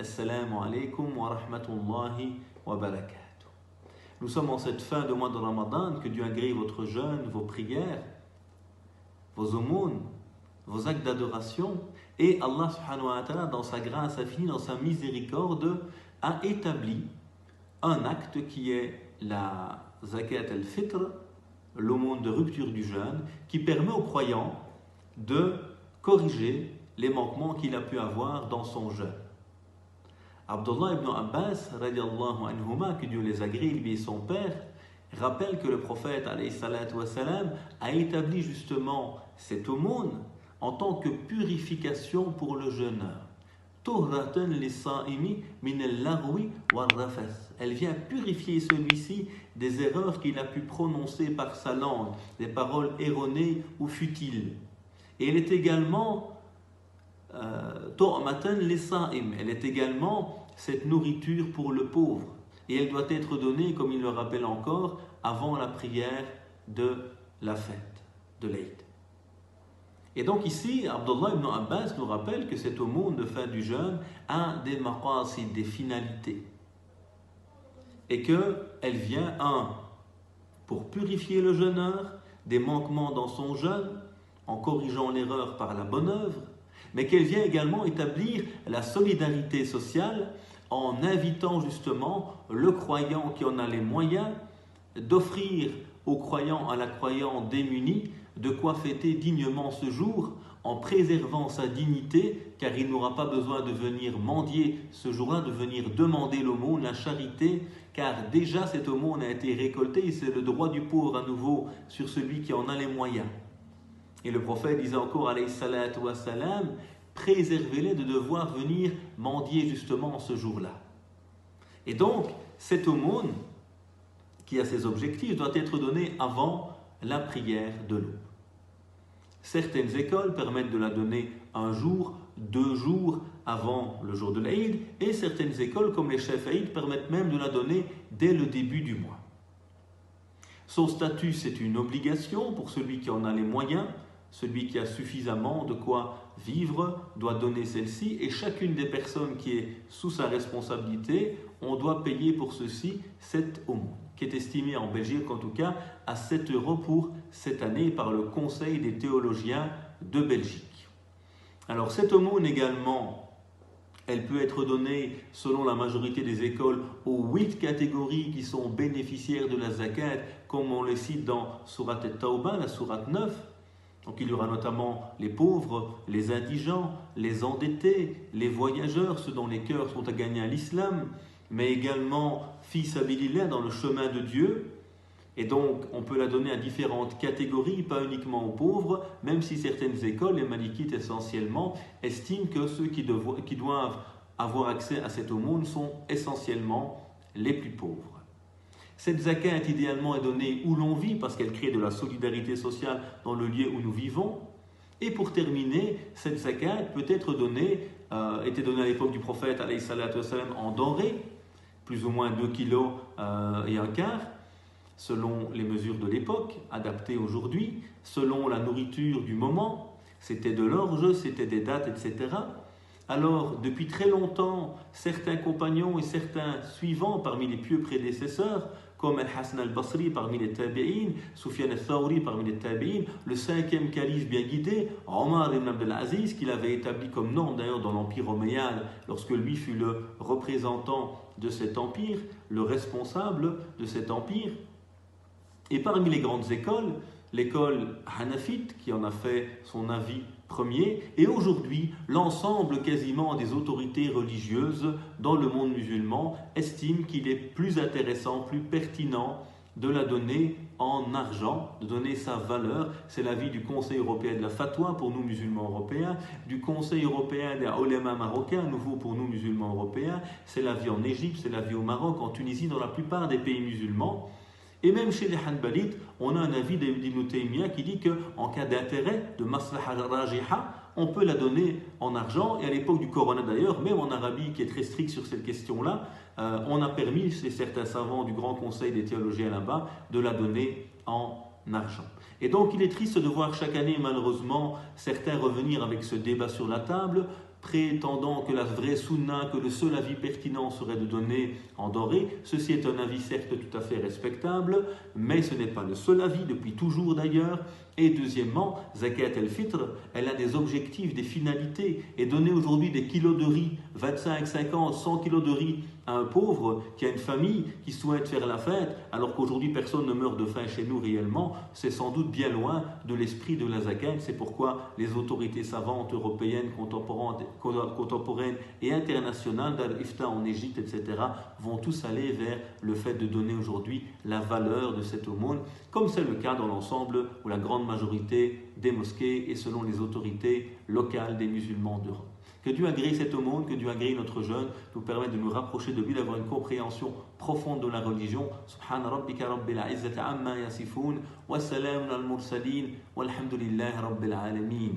Assalamu alaikum wa rahmatullahi wa barakatuh. Nous sommes en cette fin de mois de Ramadan, que Dieu agrée votre jeûne, vos prières, vos aumônes, vos actes d'adoration, et Allah subhanahu wa ta'ala, dans sa grâce infinie, dans sa miséricorde, a établi un acte qui est la zakat al-fitr, l'aumône de rupture du jeûne, qui permet aux croyants de corriger les manquements qu'il a pu avoir dans son jeûne. Abdullah ibn Abbas, radiallahu anhuma, que Dieu les agrée, lui et son père, rappelle que le prophète alayhi salatu wassalam, a établi justement cette aumône en tant que purification pour le jeûneur. Tuhratan lis-sa'imi min al-lagwi war-rafath. Elle vient purifier celui-ci des erreurs qu'il a pu prononcer par sa langue, des paroles erronées ou futiles. Et elle est également tu'matan lis-sa'im. Elle est également cette nourriture pour le pauvre. Et elle doit être donnée, comme il le rappelle encore, avant la prière de la fête de l'Aïd. Et donc ici, Abdullah ibn Abbas nous rappelle que cette aumône de fin du jeûne a des maqasid, des finalités. Et qu'elle vient, pour purifier le jeûneur des manquements dans son jeûne, en corrigeant l'erreur par la bonne œuvre, mais qu'elle vient également établir la solidarité sociale en invitant justement le croyant qui en a les moyens d'offrir aux croyants, à la croyante démunie, de quoi fêter dignement ce jour en préservant sa dignité, car il n'aura pas besoin de venir mendier ce jour-là, de venir demander l'aumône, la charité, car déjà cette aumône a été récoltée et c'est le droit du pauvre à nouveau sur celui qui en a les moyens. Et le prophète disait encore, alayhi salatu wassalam, préservez-les de devoir venir mendier justement ce jour-là. Et donc, cette aumône, qui a ses objectifs, doit être donnée avant la prière de l'aube. Certaines écoles permettent de la donner un jour, 2 jours avant le jour de l'Aïd, et certaines écoles, comme les Shafi'ites, permettent même de la donner dès le début du mois. Son statut, c'est une obligation pour celui qui en a les moyens. Celui qui a suffisamment de quoi vivre doit donner celle-ci, et chacune des personnes qui est sous sa responsabilité, on doit payer pour ceci cette aumône, qui est estimée en Belgique en tout cas à 7 € pour cette année par le Conseil des théologiens de Belgique. Alors cette aumône également, elle peut être donnée selon la majorité des écoles aux 8 catégories qui sont bénéficiaires de la zakat, comme on le cite dans Surat al-Tawbah, la Surat 9. Donc il y aura notamment les pauvres, les indigents, les endettés, les voyageurs, ceux dont les cœurs sont à gagner à l'islam, mais également fi sabilillah, dans le chemin de Dieu. Et donc on peut la donner à différentes catégories, pas uniquement aux pauvres, même si certaines écoles, les malikites essentiellement, estiment que ceux qui doivent avoir accès à cette aumône sont essentiellement les plus pauvres. Cette zakat, idéalement, est donnée où l'on vit parce qu'elle crée de la solidarité sociale dans le lieu où nous vivons. Et pour terminer, cette zakat peut être donnée, était donnée à l'époque du prophète alayhi salatu wassalam, en denrées, plus ou moins 2 kilos et un quart, selon les mesures de l'époque, adaptées aujourd'hui, selon la nourriture du moment. C'était de l'orge, c'était des dattes, etc. Alors, depuis très longtemps, certains compagnons et certains suivants parmi les pieux prédécesseurs, comme Al-Hassan al-Basri parmi les tabi'in, Sufyan al-Thawri parmi les tabi'in, le 5e calife bien guidé, Omar ibn Abdel Aziz, qu'il avait établi comme nom d'ailleurs dans l'Empire omeyyade, lorsque lui fut le représentant de cet empire, le responsable de cet empire. Et parmi les grandes écoles, l'école hanafite, qui en a fait son avis premier, et aujourd'hui, l'ensemble quasiment des autorités religieuses dans le monde musulman estiment qu'il est plus intéressant, plus pertinent de la donner en argent, de donner sa valeur. C'est l'avis du Conseil européen de la fatwa pour nous musulmans européens, du Conseil européen des oulémas marocains, à nouveau pour nous musulmans européens, c'est l'avis en Égypte, c'est l'avis au Maroc, en Tunisie, dans la plupart des pays musulmans. Et même chez les Hanbalites, on a un avis d'Ibn Taymiyyah qui dit qu'en cas d'intérêt, de maslaha rajiha, on peut la donner en argent. Et à l'époque du Corona d'ailleurs, même en Arabie qui est très strict sur cette question-là, on a permis, chez certains savants du Grand Conseil des théologiens là-bas, de la donner en argent. Et donc il est triste de voir chaque année malheureusement certains revenir avec ce débat sur la table. prétendant que la vraie sunna, que le seul avis pertinent serait de donner en doré. Ceci est un avis certes tout à fait respectable, mais ce n'est pas le seul avis, depuis toujours d'ailleurs. Et deuxièmement, Zakat el-Fitr, elle a des objectifs, des finalités. Et donner aujourd'hui des kilos de riz, 25, 50, 100 kilos de riz à un pauvre qui a une famille, qui souhaite faire la fête, alors qu'aujourd'hui personne ne meurt de faim chez nous réellement, c'est sans doute bien loin de l'esprit de la Zakat. C'est pourquoi les autorités savantes européennes, contemporaines et internationales, d'Al-Ifta en Égypte, etc., vont tous aller vers le fait de donner aujourd'hui la valeur de cette aumône, comme c'est le cas dans l'ensemble ou la grande majorité des mosquées et selon les autorités locales des musulmans d'Europe. Que Dieu agrée cette aumône, que Dieu agrée notre jeûne, nous permette de nous rapprocher de lui, d'avoir une compréhension profonde de la religion. Subhana rabbika rabbil izzati amma yasifun, wa salamun al mursalin, walhamdulillahi rabbil alamin.